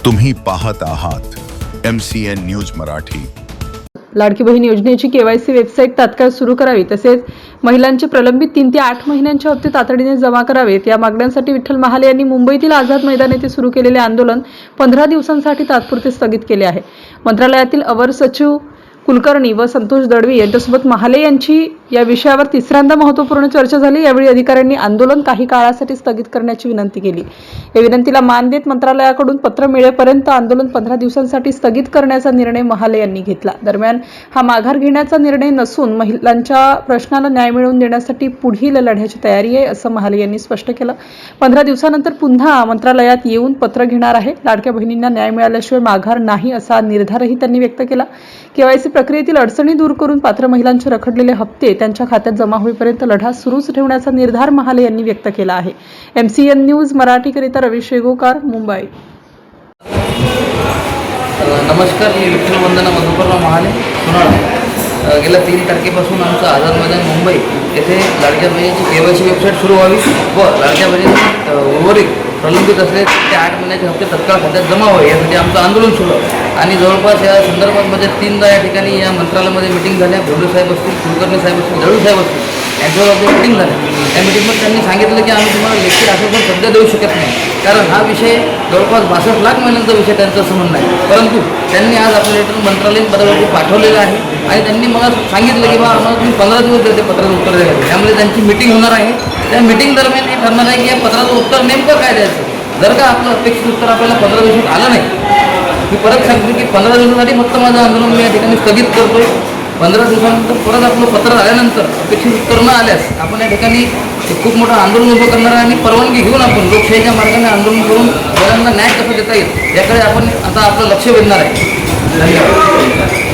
तुम्ही पाहत आहात MCN न्यूज मराठी। लाडकी बहीण योजनेची KYC वेबसाईट तात्काळ सुरू करावी, तसेच महिलांचे प्रलंबित 3 ते 8 महिन्यांचे हप्ते तातडीने जमा करावेत या मागण्यांसाठी विठ्ठल महाले यांनी मुंबईतील आझाद मैदान येथे सुरू केलेले आंदोलन 15 दिवसांसाठी तात्पुरते स्थगित केले आहे। मंत्रालयातील अवर सचिव कुलकर्णी व संतोष दळवी यांच्यासोबत महाले यांची या विषयावर तिसऱ्यांदा महत्त्वपूर्ण चर्चा झाली। यावेळी अधिकाऱ्यांनी आंदोलन काही काळासाठी स्थगित करण्याची विनंती केली। या विनंतीला मान देत मंत्रालयाकडून पत्र मिळेपर्यंत आंदोलन 15 दिवसांसाठी स्थगित करण्याचा निर्णय महाले यांनी घेतला। दरम्यान हा माघार घेण्याचा निर्णय नसून महिलांच्या प्रश्नाला न्याय मिळवून देण्यासाठी पुढील लढ्याची तयारी आहे, असं महाले यांनी स्पष्ट केलं। 15 दिवसानंतर पुन्हा मंत्रालयात येऊन पत्र घेणार आहे। लाडक्या बहिणींना न्याय मिळाल्याशिवाय माघार नाही असा निर्धारही त्यांनी व्यक्त केला। KYC प्रक्रियेतील अडचणी दूर करून पात्र महिलांचे रखडलेले हप्ते त्यांच्या खात्यात जमा होईपर्यंत लढा सुरूच ठेवण्याचा निर्धार महाले यांनी व्यक्त केला आहे। MCN न्यूज मराठीकरिता रवी शेगोकार, मुंबई। नमस्कार, मी विठ्ठल वंदना मधुकरराव महाले सोनाळा। गेल्या 3 तारखेपासून आमचं आझाद मैदान मुंबई येथे लाडक्या बहिणीची KYC वेबसाईट सुरू व्हावी व लाडक्या बहिणीची उर्वरित प्रलंबित असलेले ते 8 महिन्याचे हप्ते तत्काळ खात्यात जमा व्हावे यासाठी आमचं आंदोलन सुरू आहे। आणि जवळपास या संदर्भामध्ये 3दा या ठिकाणी या मंत्रालयामध्ये मिटिंग झाल्या। भोंडे साहेब असतील, कुलकर्णी साहेब असतील, दळवी साहेब असतील, यांच्यावर आपली मिटिंग झाली। या मिटिंगमध्ये त्यांनी सांगितलं की आम्ही तुम्हाला लेखी आश्वासन सध्या देऊ शकत नाही, कारण हा विषय जवळपास 62 लाख महिलांचा विषय त्यांचं असं म्हणणं आहे। परंतु त्यांनी आज आपलं लेटर मंत्रालयीन पत्रावरती पाठवलेलं आहे आणि त्यांनी मला सांगितलं की बा आम्हाला तुम्ही 15 दिवस देते पत्राचं उत्तर द्यायला। त्यामुळे त्यांची मिटिंग होणार आहे। त्या मिटिंग दरम्यान हे ठरणार आहे की या पत्राचं उत्तर नेमकं काय द्यायचं। जर का आपलं अपेक्षित उत्तर आपल्याला 15 दिवसात आलं नाही, मी परत सांगतो की 15 दिवसासाठी फक्त माझं आंदोलन मी या ठिकाणी स्थगित करतोय। 15 दिवसानंतर परत आपलं पत्र आल्यानंतर अपेक्षित उत्तर न आल्यास आपण या ठिकाणी खूप मोठं आंदोलन उभं करणार आहे आणि परवानगी घेऊन आपण लोकशाहीच्या मार्गाने आंदोलन करून महिलांना न्याय कसा देता येईल याकडे आपण आता आपलं लक्ष वेधणार आहे। धन्यवाद।